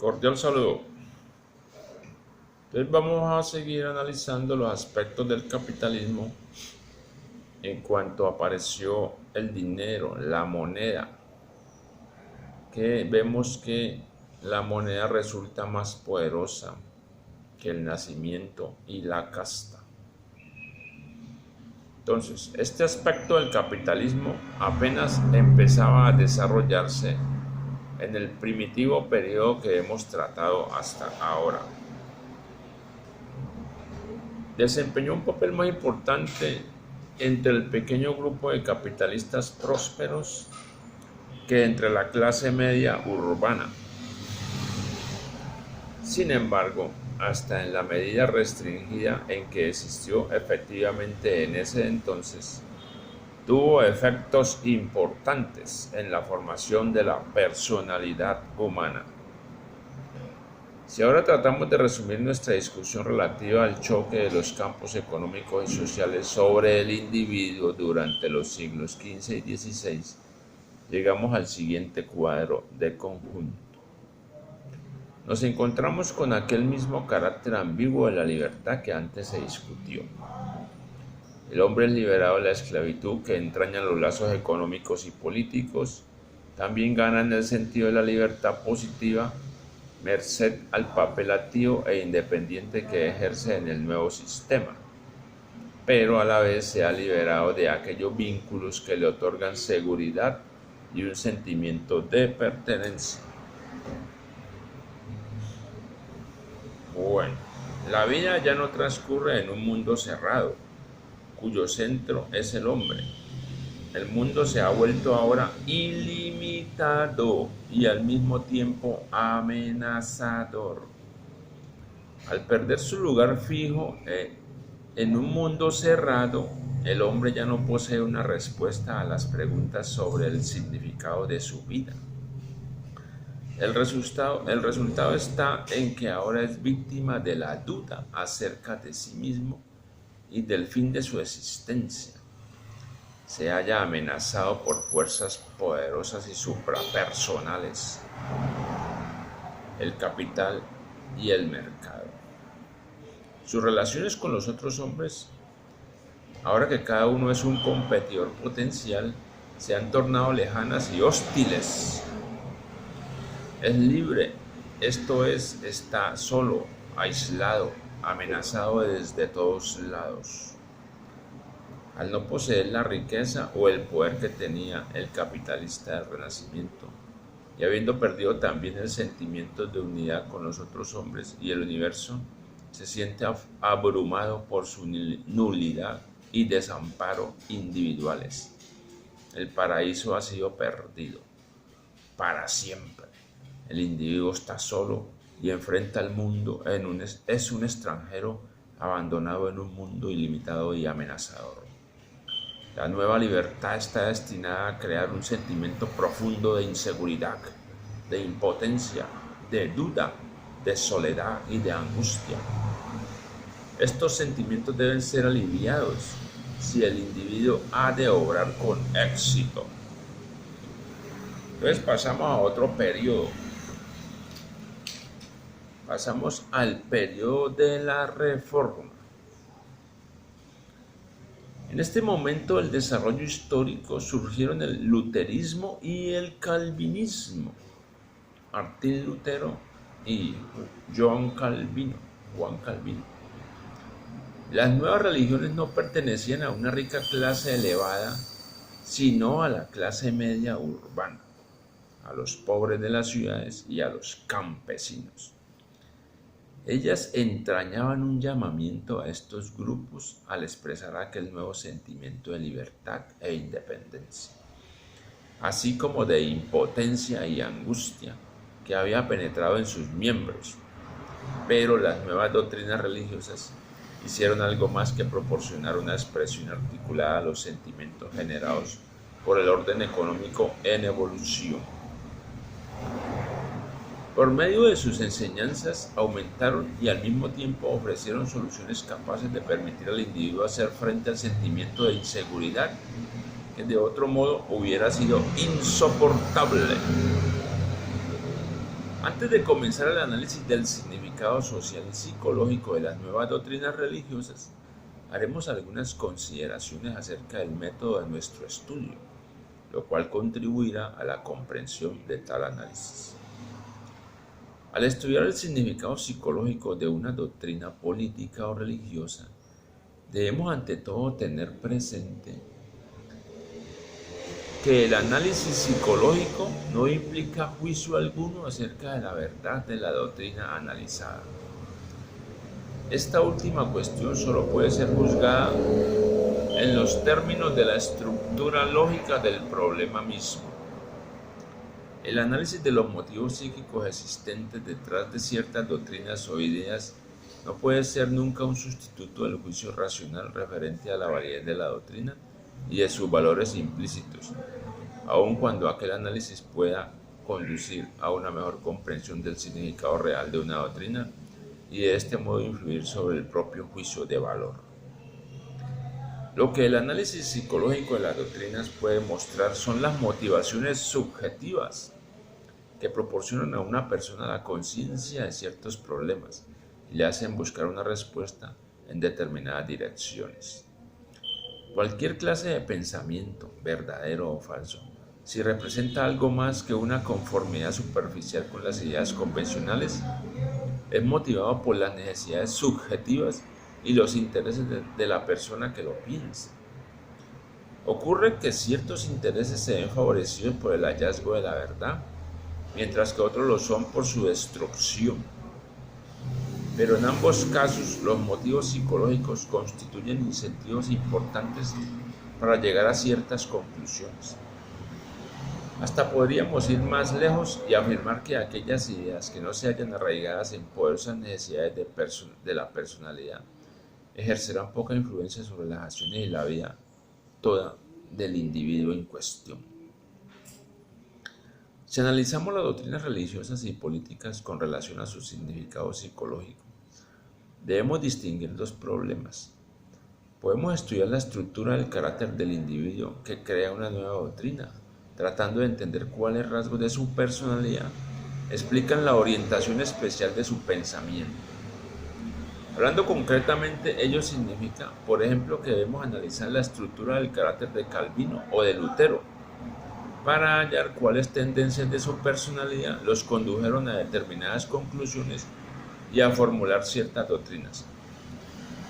Cordial saludo. Entonces vamos a seguir analizando los aspectos del capitalismo en cuanto apareció el dinero, la moneda, que vemos que la moneda resulta más poderosa que el nacimiento y la casta. Entonces, este aspecto del capitalismo apenas empezaba a desarrollarse en el primitivo periodo que hemos tratado hasta ahora. Desempeñó un papel muy importante entre el pequeño grupo de capitalistas prósperos que entre la clase media urbana. Sin embargo, hasta en la medida restringida en que existió efectivamente en ese entonces, tuvo efectos importantes en la formación de la personalidad humana. Si ahora tratamos de resumir nuestra discusión relativa al choque de los campos económicos y sociales sobre el individuo durante los siglos XV y XVI, llegamos al siguiente cuadro de conjunto. Nos encontramos con aquel mismo carácter ambiguo de la libertad que antes se discutió. El hombre es liberado de la esclavitud que entrañan los lazos económicos y políticos, también gana en el sentido de la libertad positiva, merced al papel activo e independiente que ejerce en el nuevo sistema, pero a la vez se ha liberado de aquellos vínculos que le otorgan seguridad y un sentimiento de pertenencia. Bueno, la vida ya no transcurre en un mundo cerrado, cuyo centro es el hombre. El mundo se ha vuelto ahora ilimitado y al mismo tiempo amenazador. Al perder su lugar fijo en un mundo cerrado, el hombre ya no posee una respuesta a las preguntas sobre el significado de su vida. El resultado está en que ahora es víctima de la duda acerca de sí mismo y del fin de su existencia. Se halla amenazado por fuerzas poderosas y suprapersonales, el capital y el mercado. Sus relaciones con los otros hombres, ahora que cada uno es un competidor potencial, se han tornado lejanas y hostiles. Es libre, esto es, está solo, aislado, amenazado desde todos lados. Al no poseer la riqueza o el poder que tenía el capitalista del Renacimiento, y habiendo perdido también el sentimiento de unidad con los otros hombres y el universo, se siente abrumado por su nulidad y desamparo individuales. El paraíso ha sido perdido para siempre. El individuo está solo y enfrenta al mundo, es un extranjero abandonado en un mundo ilimitado y amenazador. La nueva libertad está destinada a crear un sentimiento profundo de inseguridad, de impotencia, de duda, de soledad y de angustia. Estos sentimientos deben ser aliviados si el individuo ha de obrar con éxito. Entonces pasamos a otro periodo. Pasamos al periodo de la Reforma. En este momento del desarrollo histórico surgieron el luterismo y el calvinismo. Martín Lutero y Juan Calvino. Las nuevas religiones no pertenecían a una rica clase elevada, sino a la clase media urbana, a los pobres de las ciudades y a los campesinos. Ellas entrañaban un llamamiento a estos grupos al expresar aquel nuevo sentimiento de libertad e independencia, así como de impotencia y angustia que había penetrado en sus miembros. Pero las nuevas doctrinas religiosas hicieron algo más que proporcionar una expresión articulada a los sentimientos generados por el orden económico en evolución. Por medio de sus enseñanzas aumentaron y al mismo tiempo ofrecieron soluciones capaces de permitir al individuo hacer frente al sentimiento de inseguridad que de otro modo hubiera sido insoportable. Antes de comenzar el análisis del significado social y psicológico de las nuevas doctrinas religiosas, haremos algunas consideraciones acerca del método de nuestro estudio, lo cual contribuirá a la comprensión de tal análisis. Al estudiar el significado psicológico de una doctrina política o religiosa, debemos ante todo tener presente que el análisis psicológico no implica juicio alguno acerca de la verdad de la doctrina analizada. Esta última cuestión solo puede ser juzgada en los términos de la estructura lógica del problema mismo. El análisis de los motivos psíquicos existentes detrás de ciertas doctrinas o ideas no puede ser nunca un sustituto del juicio racional referente a la validez de la doctrina y de sus valores implícitos, aun cuando aquel análisis pueda conducir a una mejor comprensión del significado real de una doctrina y de este modo influir sobre el propio juicio de valor. Lo que el análisis psicológico de las doctrinas puede mostrar son las motivaciones subjetivas que proporcionan a una persona la conciencia de ciertos problemas y le hacen buscar una respuesta en determinadas direcciones. Cualquier clase de pensamiento, verdadero o falso, si representa algo más que una conformidad superficial con las ideas convencionales, es motivado por las necesidades subjetivas y los intereses de la persona que lo piensa. Ocurre que ciertos intereses se ven favorecidos por el hallazgo de la verdad, mientras que otros lo son por su destrucción. Pero en ambos casos, los motivos psicológicos constituyen incentivos importantes para llegar a ciertas conclusiones. Hasta podríamos ir más lejos y afirmar que aquellas ideas que no se hallan arraigadas en poderosas necesidades de la personalidad ejercerán poca influencia sobre las acciones y la vida toda del individuo en cuestión. Si analizamos las doctrinas religiosas y políticas con relación a su significado psicológico, debemos distinguir dos problemas. Podemos estudiar la estructura del carácter del individuo que crea una nueva doctrina, tratando de entender cuáles rasgos de su personalidad explican la orientación especial de su pensamiento. Hablando concretamente, ello significa, por ejemplo, que debemos analizar la estructura del carácter de Calvino o de Lutero, para hallar cuáles tendencias de su personalidad los condujeron a determinadas conclusiones y a formular ciertas doctrinas.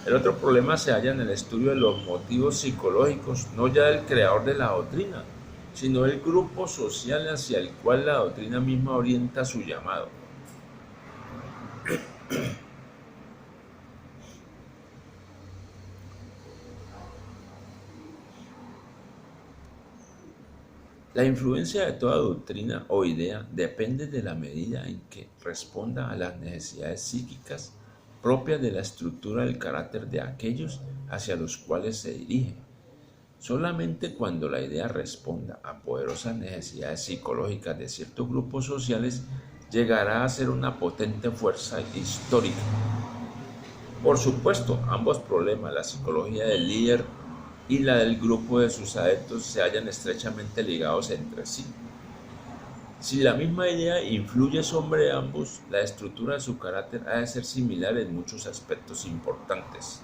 El otro problema se halla en el estudio de los motivos psicológicos, no ya del creador de la doctrina, sino del grupo social hacia el cual la doctrina misma orienta su llamado. La influencia de toda doctrina o idea depende de la medida en que responda a las necesidades psíquicas propias de la estructura del carácter de aquellos hacia los cuales se dirige. Solamente cuando la idea responda a poderosas necesidades psicológicas de ciertos grupos sociales llegará a ser una potente fuerza histórica. Por supuesto, ambos problemas, la psicología del líder y la del grupo de sus adeptos, se hallan estrechamente ligados entre sí. Si la misma idea influye sobre ambos, la estructura de su carácter ha de ser similar en muchos aspectos importantes.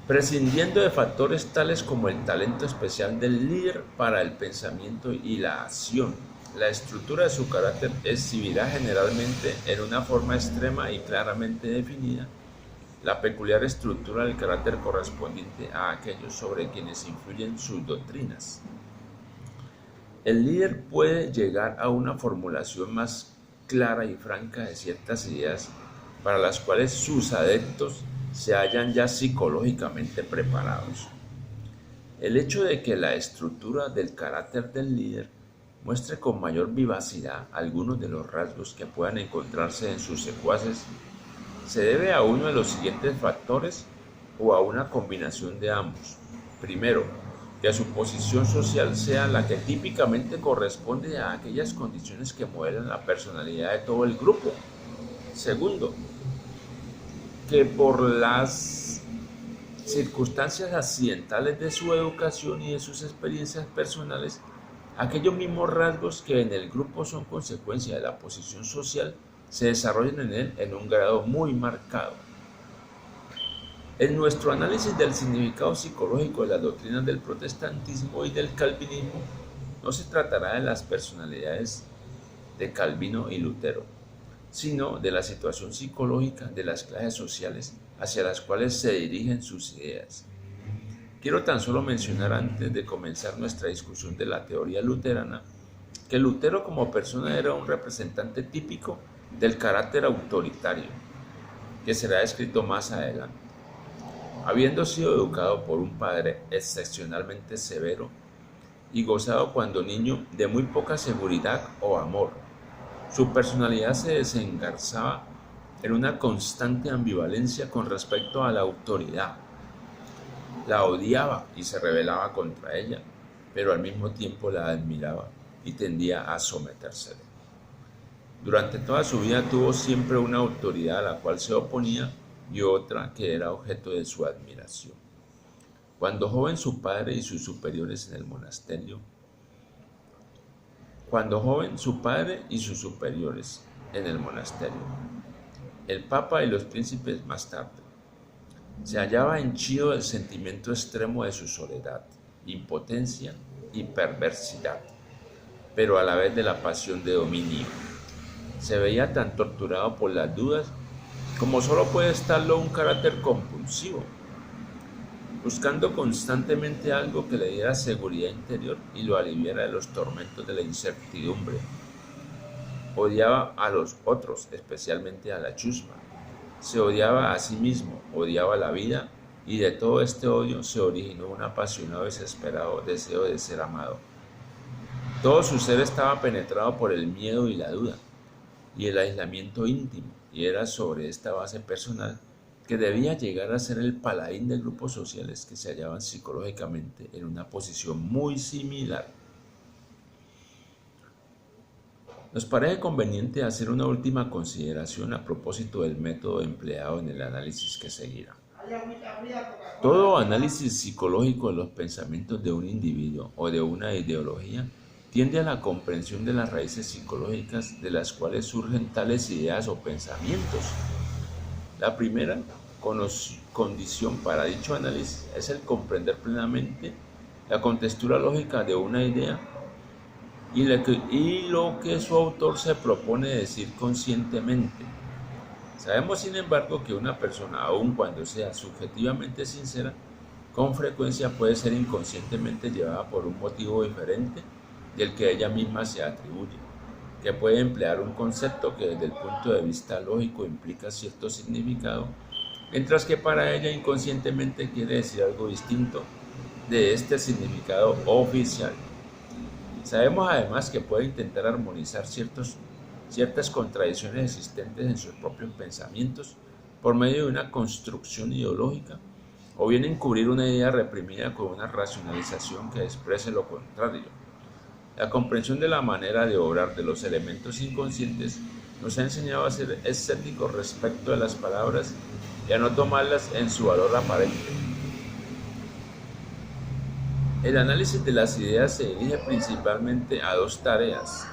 Prescindiendo de factores tales como el talento especial del líder para el pensamiento y la acción, la estructura de su carácter exhibirá generalmente en una forma extrema y claramente definida la peculiar estructura del carácter correspondiente a aquellos sobre quienes influyen sus doctrinas. El líder puede llegar a una formulación más clara y franca de ciertas ideas para las cuales sus adeptos se hallan ya psicológicamente preparados. El hecho de que la estructura del carácter del líder muestre con mayor vivacidad algunos de los rasgos que puedan encontrarse en sus secuaces se debe a uno de los siguientes factores o a una combinación de ambos. Primero, que su posición social sea la que típicamente corresponde a aquellas condiciones que modelan la personalidad de todo el grupo. Segundo, que por las circunstancias accidentales de su educación y de sus experiencias personales Aquellos mismos rasgos que en el grupo son consecuencia de la posición social se desarrollan en él en un grado muy marcado. En nuestro análisis del significado psicológico de las doctrinas del protestantismo y del calvinismo, no se tratará de las personalidades de Calvino y Lutero, sino de la situación psicológica de las clases sociales hacia las cuales se dirigen sus ideas. Quiero tan solo mencionar antes de comenzar nuestra discusión de la teoría luterana, que Lutero como persona era un representante típico del carácter autoritario, que será descrito más adelante. Habiendo sido educado por un padre excepcionalmente severo y gozado cuando niño de muy poca seguridad o amor, su personalidad se desengarzaba en una constante ambivalencia con respecto a la autoridad. La odiaba y se rebelaba contra ella, pero al mismo tiempo la admiraba y tendía a sometérsele. Durante toda su vida tuvo siempre una autoridad a la cual se oponía y otra que era objeto de su admiración. Cuando joven su padre y sus superiores en el monasterio, el Papa y los príncipes más tarde, se hallaba henchido del sentimiento extremo de su soledad, impotencia y perversidad, pero a la vez de la pasión de dominio. Se veía tan torturado por las dudas como solo puede estarlo un carácter compulsivo, buscando constantemente algo que le diera seguridad interior y lo aliviara de los tormentos de la incertidumbre. Odiaba a los otros, especialmente a la chusma. Se odiaba a sí mismo, odiaba la vida, y de todo este odio se originó un apasionado y desesperado deseo de ser amado. Todo su ser estaba penetrado por el miedo y la duda, y el aislamiento íntimo, y era sobre esta base personal que debía llegar a ser el paladín de grupos sociales que se hallaban psicológicamente en una posición muy similar. Nos parece conveniente hacer una última consideración a propósito del método empleado en el análisis que seguirá. Todo análisis psicológico de los pensamientos de un individuo o de una ideología tiende a la comprensión de las raíces psicológicas de las cuales surgen tales ideas o pensamientos. La primera condición para dicho análisis es el comprender plenamente la contextura lógica de una idea y lo que su autor se propone decir conscientemente. Sabemos, sin embargo, que una persona, aun cuando sea subjetivamente sincera, con frecuencia puede ser inconscientemente llevada por un motivo diferente del que ella misma se atribuye, que puede emplear un concepto que desde el punto de vista lógico implica cierto significado, mientras que para ella inconscientemente quiere decir algo distinto de este significado oficial. Sabemos además que puede intentar armonizar ciertas contradicciones existentes en sus propios pensamientos por medio de una construcción ideológica, o bien encubrir una idea reprimida con una racionalización que exprese lo contrario. La comprensión de la manera de obrar de los elementos inconscientes nos ha enseñado a ser escépticos respecto de las palabras y a no tomarlas en su valor aparente. El análisis de las ideas se dirige principalmente a dos tareas: